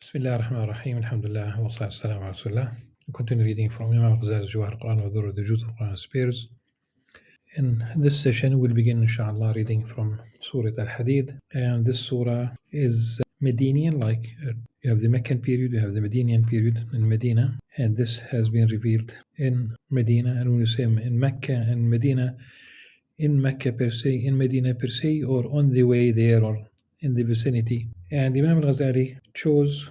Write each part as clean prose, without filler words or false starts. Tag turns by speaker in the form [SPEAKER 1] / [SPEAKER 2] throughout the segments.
[SPEAKER 1] Bismillah ar-Rahman ar-Rahim, alhamdulillah, wa salatu salam ala Rasulullah. We continue reading from Imam Al-Ghazali's Quran wa Durr, the Juz of Quran Spares. In this session, we'll begin, inshallah, reading from Surah Al-Hadid. And this surah is Medinian, like you have the Meccan period, you have the Medinian period in Medina. And this has been revealed in Medina. And when you say in Mecca and Medina, in Mecca per se, in Medina per se, or on the way there, or in the vicinity. And Imam Al-Ghazali chose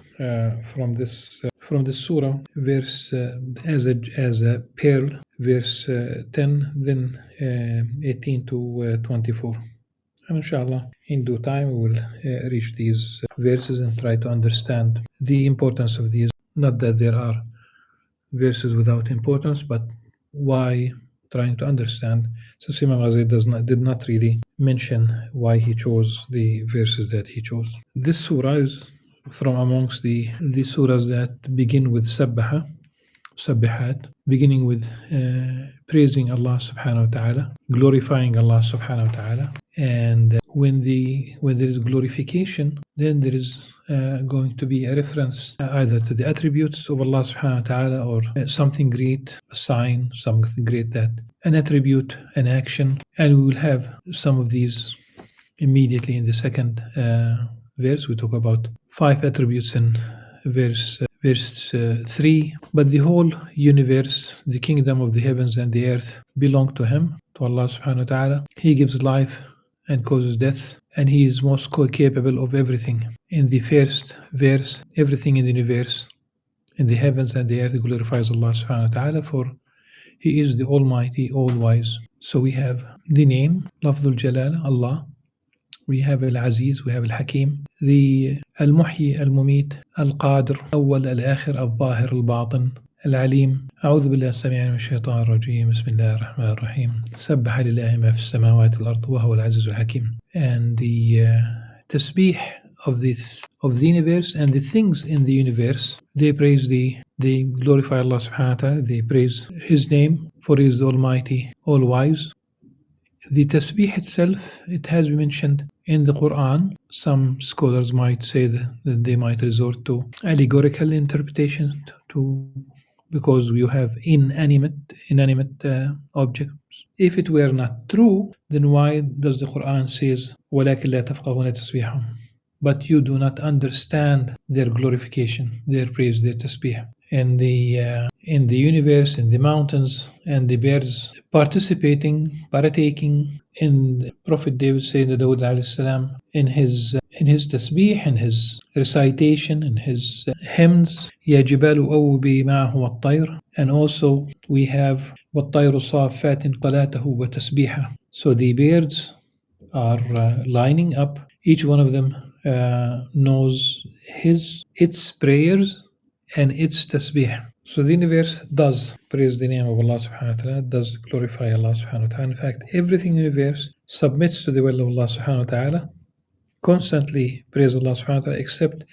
[SPEAKER 1] from this surah verse as a pearl, verse 10, then 18 to 24. And inshallah, in due time, we will reach these verses and try to understand the importance of these. Not that there are verses without importance, but why trying to understand. So Imam Ghazali did not really mention why he chose the verses that he chose. This surah is from amongst the surahs that begin with Sabbahat, beginning with praising Allah subhanahu wa ta'ala, glorifying Allah subhanahu wa ta'ala. And when there is glorification, then there is going to be a reference either to the attributes of Allah subhanahu wa ta'ala or something great, a sign, something great, that an attribute, an action. And we will have some of these immediately in the second verse. We talk about 5 attributes in verse 3. But the whole universe, the kingdom of the heavens and the earth, belong to Him, to Allah subhanahu wa ta'ala. He gives life and causes death, and He is most capable of everything. In the first verse, everything in the universe, in the heavens and the earth, glorifies Allah subhanahu wa ta'ala, for He is the Almighty, All-Wise. So we have the name, Lafdul Jalal, Allah. We have Al-Aziz, we have Al-Hakim, the Al-Muhyi, Al-Mumit, Al-Qadir, Awwal, Al-Akhir, Al-Zahir, Al-Batin, Al-Alim. أعوذ بالله السميع من الشيطان الرجيم. بسم الله الرحمن الرحيم. سبح لله ما في السماوات والأرض وهو العزيز الحكيم. And the tasbih of the universe and the things in the universe, they praise they glorify Allah subhanahu wa ta'ala, they praise His name, for He is the Almighty, All-Wise. The tasbih itself, it has been mentioned in the Qur'an. Some scholars might say that they might resort to allegorical interpretation because you have inanimate objects. If it were not true, then why does the Qur'an says وَلَكِنْ لَا تَفْقَهُونَ تَسْبِيحَهُمْ? But you do not understand their glorification, their praise, their tasbih. In the universe, in the mountains, and the birds partaking in Prophet David Sayyidina Dawood alayhi salam, in his tasbih, in his recitation, in his hymns, Ya Jibalu awbi ma'ahu wat-tayr. And also we have wat-tayru safatin qalatahu wa tasbiha. So the birds are lining up. Each one of them knows its prayers and its tasbih. So the universe does praise the name of Allah subhanahu wa ta'ala, does glorify Allah subhanahu wa ta'ala. In fact, everything in the universe submits to the will of Allah subhanahu wa ta'ala, constantly praise Allah subhanahu wa ta'ala, except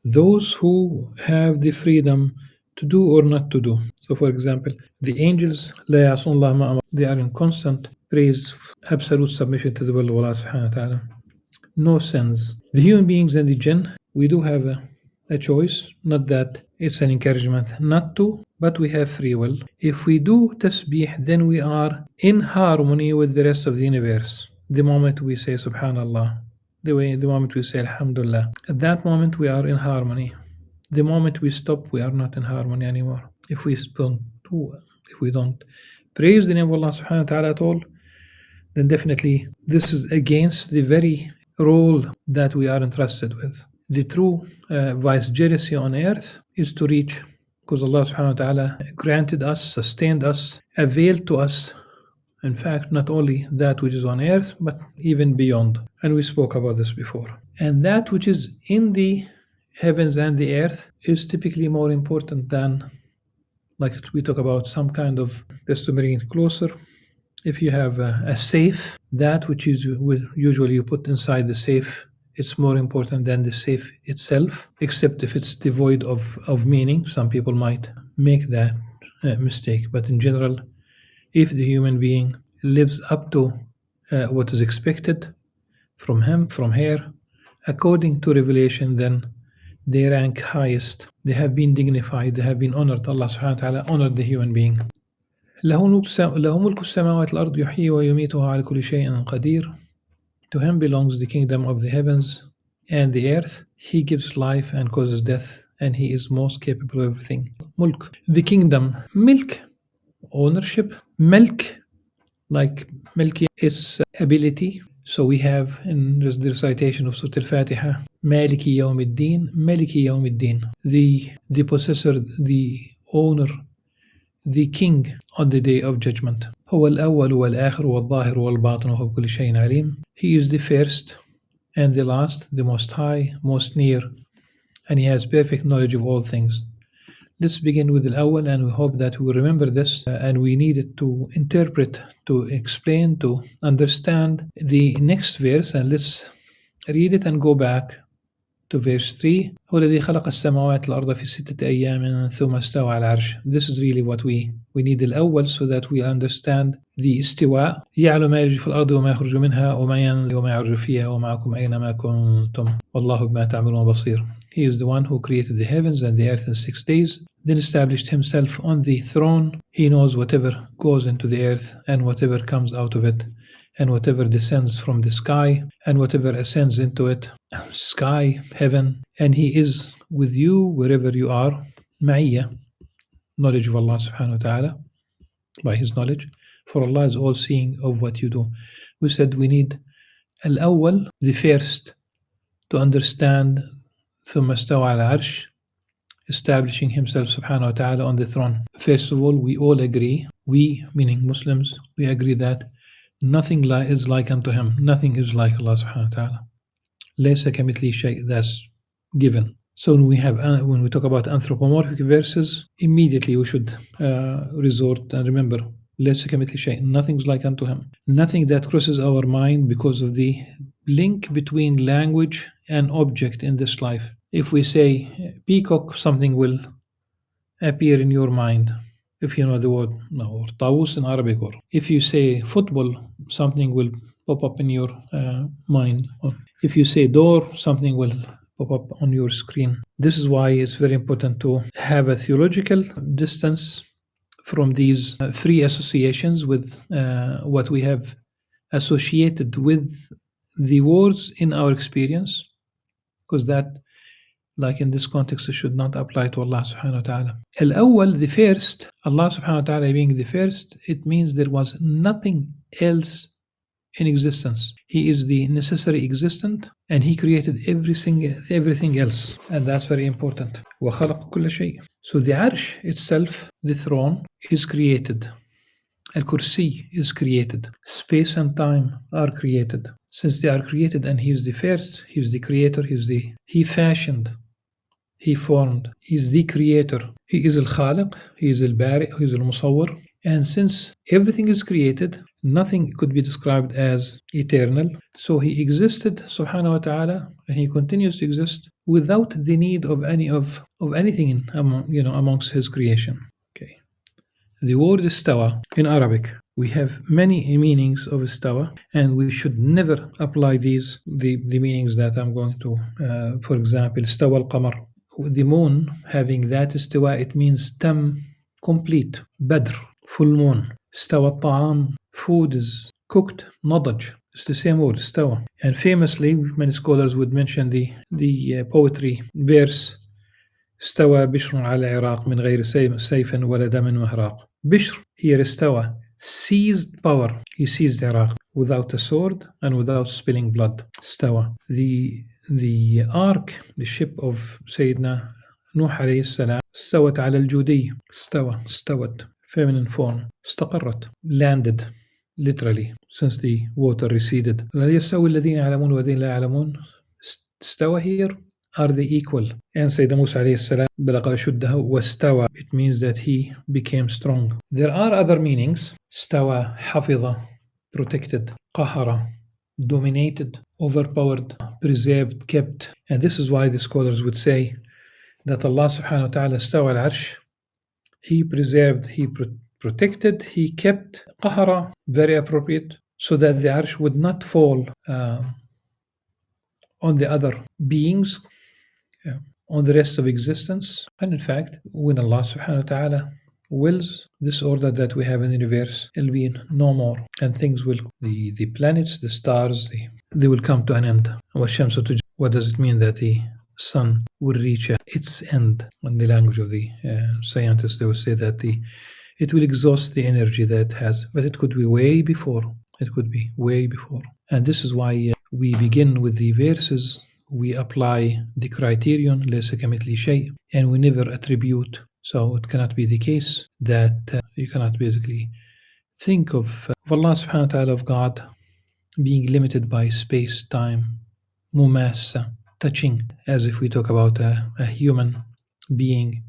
[SPEAKER 1] those who have the freedom to do or not to do. So for example, the angels, لا يعصون الله ما أمر, they are in constant praise, absolute submission to the will of Allah subhanahu wa ta'ala. No sins. The human beings and the jinn, we do have a choice, not that it's an encouragement not to, but we have free will. If we do tasbih, then we are in harmony with the rest of the universe. The moment we say Subhanallah, the moment we say Alhamdulillah, at that moment we are in harmony. The moment we stop, we are not in harmony anymore. If we don't praise the name of Allah subhanahu wa ta'ala at all, then definitely this is against the very role that we are entrusted with. The true vicegerency on earth is to reach, because Allah subhanahu wa ta'ala granted us, sustained us, availed to us, in fact, not only that which is on earth, but even beyond. And we spoke about this before. And that which is in the heavens and the earth is typically more important than, like we talk about some kind of, just to bring it closer, if you have a safe, that which is usually you put inside the safe, it's more important than the safe itself, except if it's devoid of meaning. Some people might make that mistake. But in general, if the human being lives up to what is expected from him, from her, according to revelation, then they rank highest, they have been dignified, they have been honored. Allah subhanahu wa ta'ala honored the human being. له ملك السماوات والأرض يحيي ويميت وهو على كل شيء قدير. To him belongs the kingdom of the heavens and the earth. He gives life and causes death, and he is most capable of everything. Mulk, the kingdom. Milk, ownership. Milk, like milky, is ability. So we have in the recitation of Surah Al-Fatiha, Maliki Yawmiddin, Maliki Yawmiddin, the possessor, the owner, the king on the day of judgment. هو الأول والآخر والظاهر والباطن وهو بكل شيء عليم. He is the first and the last, the most high, most near, and he has perfect knowledge of all things. Let's begin with الأول, and we hope that we remember this, and we need it to interpret, to explain, to understand the next verse, and let's read it and go back to verse 3. هو الذي خلق السماوات والأرض في 6 أيام ثم استوى على العرش. This is really what we need الأول, so that we understand the استواء. يعلم ما يلج في الأرض وما يخرج منها وما ينزل وما يعرج فيها ومعكم أينما كنتم والله بما تعملون بصير. He is the one who created the heavens and the earth in 6 days, then established himself on the throne. He knows whatever goes into the earth and whatever comes out of it, and whatever descends from the sky and whatever ascends into it, sky, heaven, and he is with you wherever you are. Ma'iyya, knowledge of Allah subhanahu wa ta'ala, by his knowledge, for Allah is all seeing of what you do. We said we need al-awwal, the first, to understand ثم استوى على العرش, establishing himself subhanahu wa ta'ala on the throne. First of all, we all agree, we meaning Muslims, we agree that nothing is like unto him. Nothing is like Allah subhanahu wa ta'ala. ليس كمثله شيء, that's given. So when we talk about anthropomorphic verses, immediately we should resort and remember ليس كمثله شيء, nothing's like unto him. Nothing that crosses our mind because of the link between language and object in this life. If we say peacock, something will appear in your mind, if you know the word, or طاووس in Arabic, or if you say football, something will pop up in your mind. Or if you say door, something will pop up on your screen. This is why it's very important to have a theological distance from these three associations with what we have associated with the words in our experience, because that, like in this context, it should not apply to Allah subhanahu wa ta'ala. Al-awwal, the first, Allah subhanahu wa ta'ala being the first, it means there was nothing else in existence. He is the necessary existent, and he created everything else, and that's very important. وَخَلَقَ كُلَّ شَيْءٍ. So the arsh itself, the throne, is created. Al-Kursi is created. Space and time are created. Since they are created and he is the first, he is the creator, he fashioned, he formed, he is the creator. He is al-Khaliq, he is al-Bari, he is al-Musawwir. And since everything is created, nothing could be described as eternal. So he existed, subhanahu wa ta'ala, and he continues to exist without the need of anything amongst his creation. Okay. The word istawa in Arabic, we have many meanings of istawa, and we should never apply the meanings that I'm going to. For example, istawa al-qamar, the moon having that istawa, it means tam, complete, badr, full moon. Istawa al-ta'am, food is cooked, nadaj. It's the same word, istawa. And famously, many scholars would mention the poetry verse, استوى بشر على العراق من غير سيف ولا دم مهراق. Bishr here استوى, seized power. He seized Iraq without a sword and without spilling blood. استوى. The ark, the ship of Sayyidina Nuh عليه السلام, استوت على الجودي. استوت, feminine form. استقرت, landed, literally, since the water receded. لا يستوي الذين يعلمون والذين لا يعلمون. استوى here, are they equal? And Sayyidina Musa alayhi salam, بلغ أشده واستوى, it means that he became strong. There are other meanings. استوى, حفظ, protected. قهر, dominated, overpowered, preserved, kept. And this is why the scholars would say that Allah subhanahu wa ta'ala استوى العرش, he preserved, he protected, he kept. قهر, very appropriate, so that the arsh would not fall on the other beings, on the rest of existence. And in fact, when Allah subhanahu wa ta'ala wills this order that we have in the universe, it'll be no more, and things will, the planets, the stars, they will come to an end. What does it mean that the sun will reach its end? In the language of the scientists, they will say that it will exhaust the energy that it has, but it could be way before. It could be way before. And this is why we begin with the verses, we apply the criterion, ليس كمثله شيء, and we never attribute. So it cannot be the case that you cannot basically think of Allah subhanahu wa ta'ala, of God, being limited by space, time, mumassa, touching, as if we talk about a human being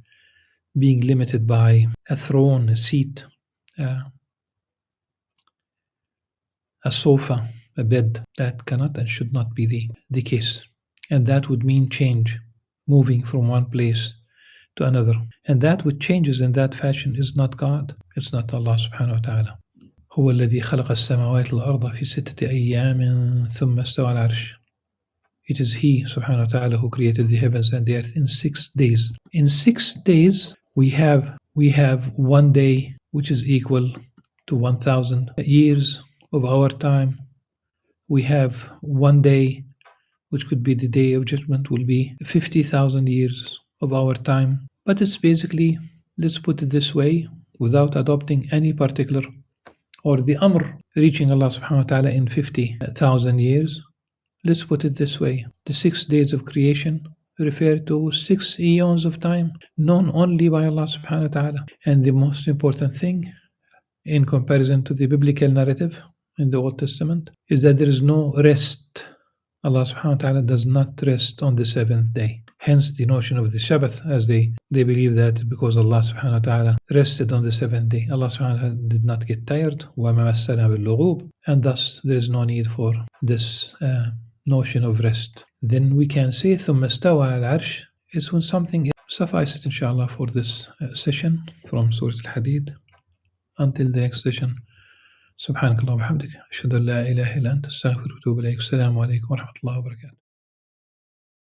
[SPEAKER 1] being limited by a throne, a seat, a sofa, a bed. That cannot and should not be the case. And that would mean change, moving from one place to another. And that which changes in that fashion is not God. It's not Allah subhanahu wa ta'ala. هو الذي خلق السماوات والأرض في 6 أيام ثم استوى على العرش. It is He subhanahu wa ta'ala who created the heavens and the earth in 6 days. In 6 days, we have 1 day which is equal to 1,000 years of our time. We have 1 day which could be the day of judgment, will be 50,000 years of our time. But it's basically, let's put it this way, without adopting any particular, or the Amr reaching Allah subhanahu wa ta'ala in 50,000 years. Let's put it this way, the 6 days of creation refer to 6 eons of time, known only by Allah subhanahu wa ta'ala. And the most important thing, in comparison to the biblical narrative in the Old Testament, is that there is no rest. Allah subhanahu wa ta'ala does not rest on the 7th day. Hence the notion of the Sabbath, as they believe that because Allah subhanahu wa ta'ala rested on the 7th day, Allah subhanahu wa ta'ala did not get tired, وَمَا مَسَّنَا بِاللُّغُوبِ, and thus there is no need for this notion of rest. Then we can say ثُمَّ اسْتَوَى عَلَى الْعَرْشِ is when something suffice it, inshallah, for this session from Surah Al-Hadid. Until the next session, سبحانك اللهم وبحمدك أشهد أن لا إله إلا أنت أستغفرك وأتوب إليك. السلام عليكم ورحمة الله وبركاته.